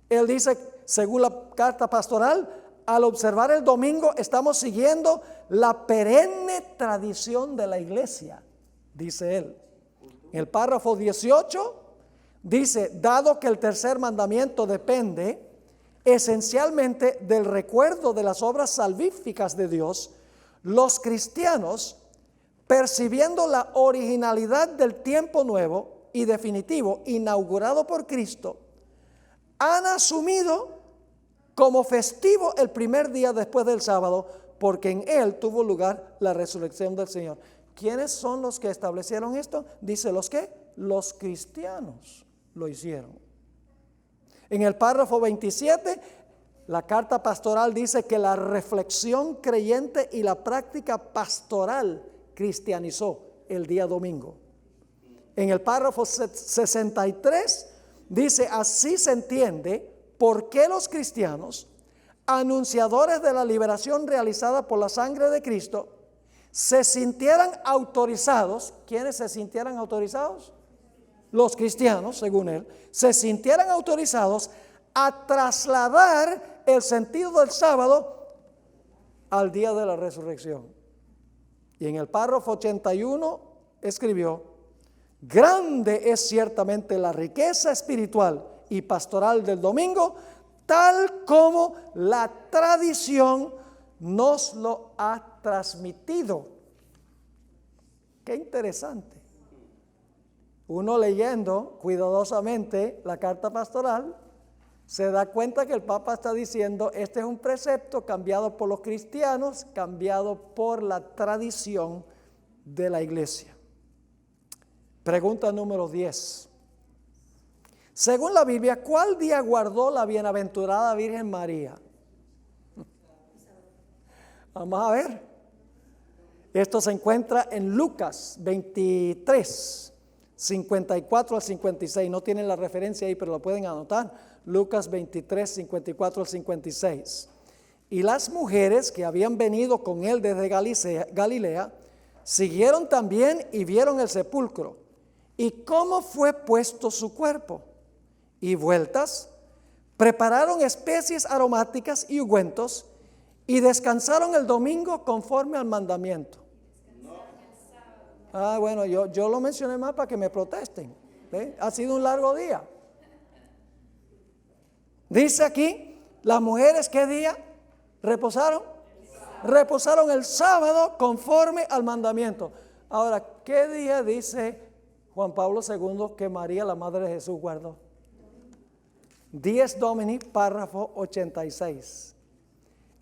él dice, según la carta pastoral, al observar el domingo estamos siguiendo la perenne tradición de la iglesia, dice él. En el párrafo 18 dice, dado que el tercer mandamiento depende esencialmente del recuerdo de las obras salvíficas de Dios, los cristianos, percibiendo la originalidad del tiempo nuevo y definitivo inaugurado por Cristo, han asumido como festivo el primer día después del sábado, porque en él tuvo lugar la resurrección del Señor. ¿Quiénes son los que establecieron esto? Dice, ¿los qué? Los cristianos lo hicieron. En el párrafo 27, la carta pastoral dice que la reflexión creyente y la práctica pastoral cristianizó el día domingo. En el párrafo 63 dice, así se entiende por qué los cristianos, anunciadores de la liberación realizada por la sangre de Cristo, se sintieran autorizados. ¿Quiénes se sintieran autorizados? Los cristianos, según él, se sintieran autorizados a trasladar el sentido del sábado al día de la resurrección. Y en el párrafo 81 escribió, grande es ciertamente la riqueza espiritual y pastoral del domingo, tal como la tradición nos lo ha transmitido. Qué interesante. Uno leyendo cuidadosamente la carta pastoral se da cuenta que el Papa está diciendo, este es un precepto cambiado por los cristianos, cambiado por la tradición de la iglesia. Pregunta número 10. Según la Biblia, ¿cuál día guardó la bienaventurada Virgen María? Vamos a ver. Esto se encuentra en Lucas 23, 54 al 56. No tienen la referencia ahí, pero lo pueden anotar. Lucas 23, 54 al 56. Y las mujeres que habían venido con él desde Galilea, siguieron también y vieron el sepulcro y cómo fue puesto su cuerpo. Y vueltas, prepararon especies aromáticas y ungüentos y descansaron el domingo conforme al mandamiento. Ah, bueno, yo lo mencioné más para que me protesten. ¿Ve? Ha sido un largo día. Dice aquí, las mujeres, ¿qué día reposaron? Reposaron el sábado conforme al mandamiento. Ahora, ¿qué día dice Juan Pablo II que María, la madre de Jesús, guardó? Dies Domini, párrafo 86.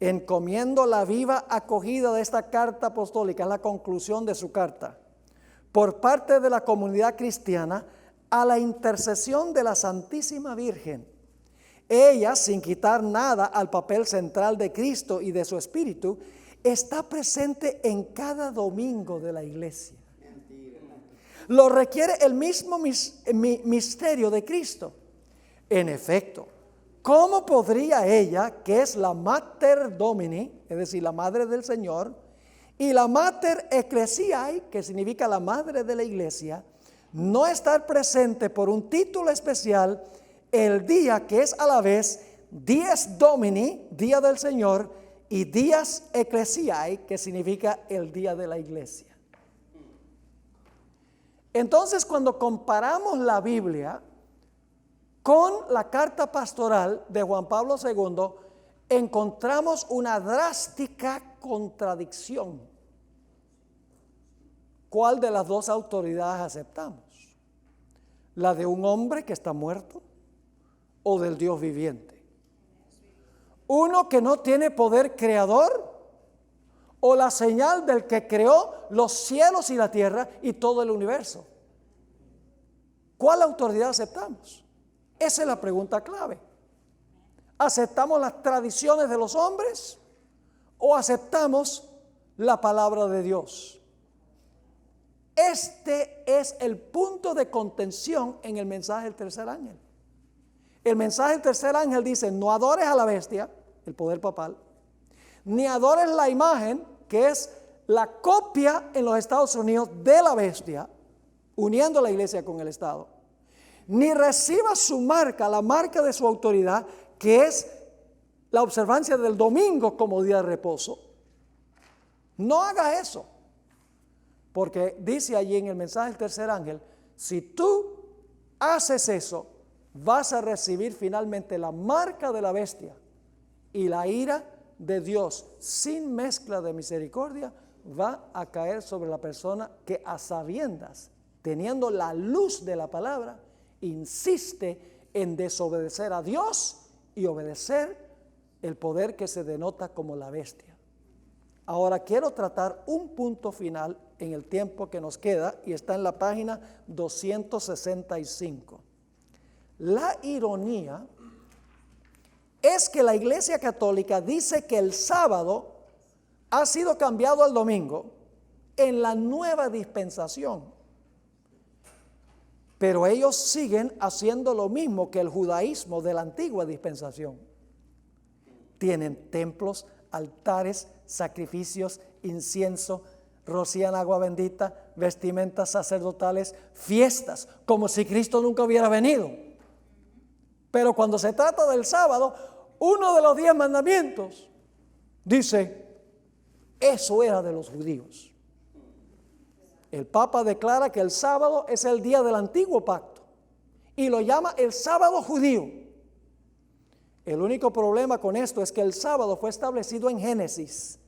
Encomiendo la viva acogida de esta carta apostólica, es la conclusión de su carta, por parte de la comunidad cristiana a la intercesión de la Santísima Virgen. Ella, sin quitar nada al papel central de Cristo y de su Espíritu, está presente en cada domingo de la iglesia. Lo requiere el mismo misterio de Cristo. En efecto, ¿cómo podría ella, que es la Mater Domini, es decir, la Madre del Señor, y la Mater Ecclesiae, que significa la Madre de la Iglesia, no estar presente por un título especial el día que es a la vez Dies Domini, Día del Señor, y Dies Ecclesiae, que significa el Día de la Iglesia? Entonces, cuando comparamos la Biblia con la carta pastoral de Juan Pablo II, encontramos una drástica contradicción. ¿Cuál de las dos autoridades aceptamos? ¿La de un hombre que está muerto o del Dios viviente? ¿Uno que no tiene poder creador o la señal del que creó los cielos y la tierra y todo el universo? ¿Cuál autoridad aceptamos? Esa es la pregunta clave. ¿Aceptamos las tradiciones de los hombres o aceptamos la palabra de Dios? Este es el punto de contención en el mensaje del tercer ángel. El mensaje del tercer ángel dice: no adores a la bestia, el poder papal, ni adores la imagen, que es la copia en los Estados Unidos de la bestia, uniendo la iglesia con el Estado, ni reciba su marca, la marca de su autoridad, que es la observancia del domingo como día de reposo. No haga eso, porque dice allí en el mensaje del tercer ángel: si tú haces eso, vas a recibir finalmente la marca de la bestia, y la ira de Dios sin mezcla de misericordia va a caer sobre la persona que, a sabiendas, teniendo la luz de la palabra, insiste en desobedecer a Dios y obedecer el poder que se denota como la bestia. Ahora quiero tratar un punto final en el tiempo que nos queda, y está en la página 265. La ironía es que la Iglesia Católica dice que el sábado ha sido cambiado al domingo en la nueva dispensación, pero ellos siguen haciendo lo mismo que el judaísmo de la antigua dispensación. Tienen templos, altares, sacrificios, incienso, rocían agua bendita, vestimentas sacerdotales, fiestas, como si Cristo nunca hubiera venido. Pero cuando se trata del sábado, uno de los 10 mandamientos dice: eso era de los judíos. El Papa declara que el sábado es el día del antiguo pacto y lo llama el sábado judío. El único problema con esto es que el sábado fue establecido en Génesis,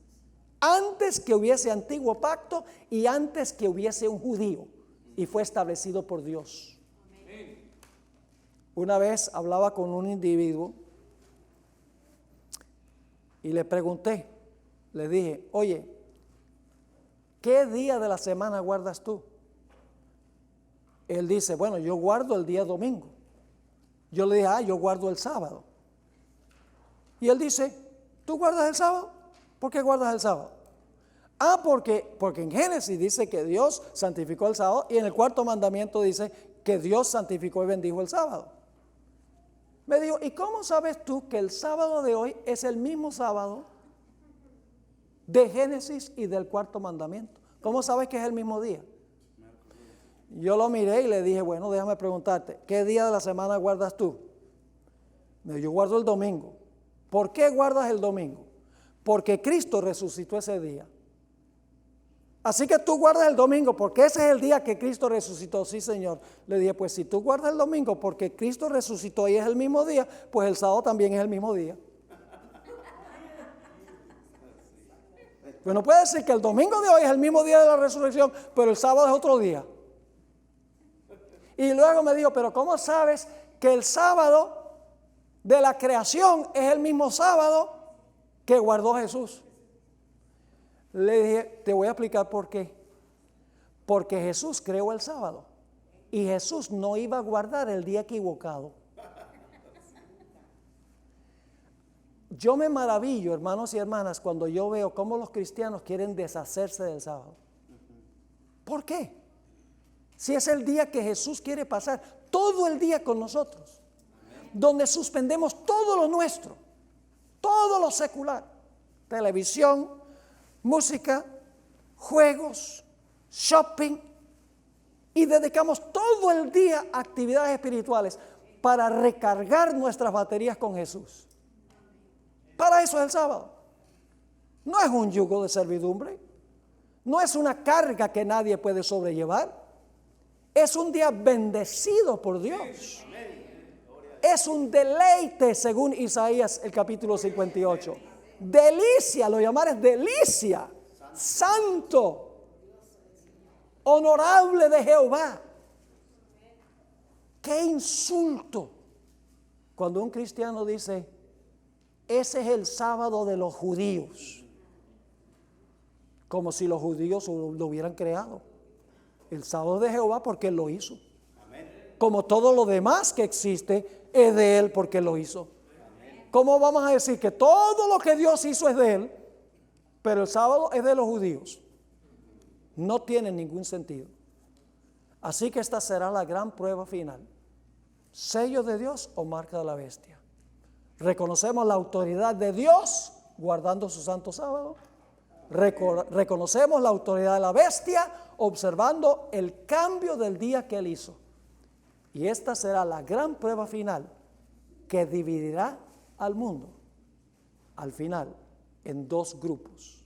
antes que hubiese antiguo pacto y antes que hubiese un judío, y fue establecido por Dios. Una vez hablaba con un individuo y le pregunté, le dije: oye, ¿qué día de la semana guardas tú? Él dice: bueno, yo guardo el día domingo. Yo le dije: yo guardo el sábado. Y él dice: ¿tú guardas el sábado? ¿Por qué guardas el sábado? Porque en Génesis dice que Dios santificó el sábado, y en el cuarto mandamiento dice que Dios santificó y bendijo el sábado. Me dijo: ¿y cómo sabes tú que el sábado de hoy es el mismo sábado de Génesis y del cuarto mandamiento? ¿Cómo sabes que es el mismo día? Yo lo miré y le dije: bueno, déjame preguntarte, ¿qué día de la semana guardas tú? Yo guardo el domingo. ¿Por qué guardas el domingo? Porque Cristo resucitó ese día. Así que tú guardas el domingo porque ese es el día que Cristo resucitó. Sí, Señor. Le dije, pues si tú guardas el domingo porque Cristo resucitó y es el mismo día, pues el sábado también es el mismo día. Pues no puede decir que el domingo de hoy es el mismo día de la resurrección, pero el sábado es otro día. Y luego me dijo, pero ¿cómo sabes que el sábado de la creación es el mismo sábado que guardó Jesús? Le dije, te voy a explicar por qué. Porque Jesús creó el sábado y Jesús no iba a guardar el día equivocado. Yo me maravillo, hermanos y hermanas, cuando yo veo cómo los cristianos quieren deshacerse del sábado. ¿Por qué? Si es el día que Jesús quiere pasar todo el día con nosotros, donde suspendemos todo lo nuestro, todo lo secular, televisión, música, juegos, shopping, y dedicamos todo el día a actividades espirituales para recargar nuestras baterías con Jesús. Para eso es el sábado. No es un yugo de servidumbre, no es una carga que nadie puede sobrellevar. Es un día bendecido por Dios. Es un deleite, según Isaías el capítulo 58. Delicia, lo llamaré delicia, santo, honorable de Jehová. Qué insulto cuando un cristiano dice, ese es el sábado de los judíos, como si los judíos lo hubieran creado. El sábado de Jehová porque Él lo hizo. Como todo lo demás que existe es de Él porque Él lo hizo. ¿Cómo vamos a decir que todo lo que Dios hizo es de Él, pero el sábado es de los judíos? No tiene ningún sentido. Así que esta será la gran prueba final. ¿Sello de Dios o marca de la bestia? ¿Reconocemos la autoridad de Dios guardando su santo sábado? ¿Reconocemos la autoridad de la bestia observando el cambio del día que Él hizo? Y esta será la gran prueba final que dividirá al mundo al final en dos grupos.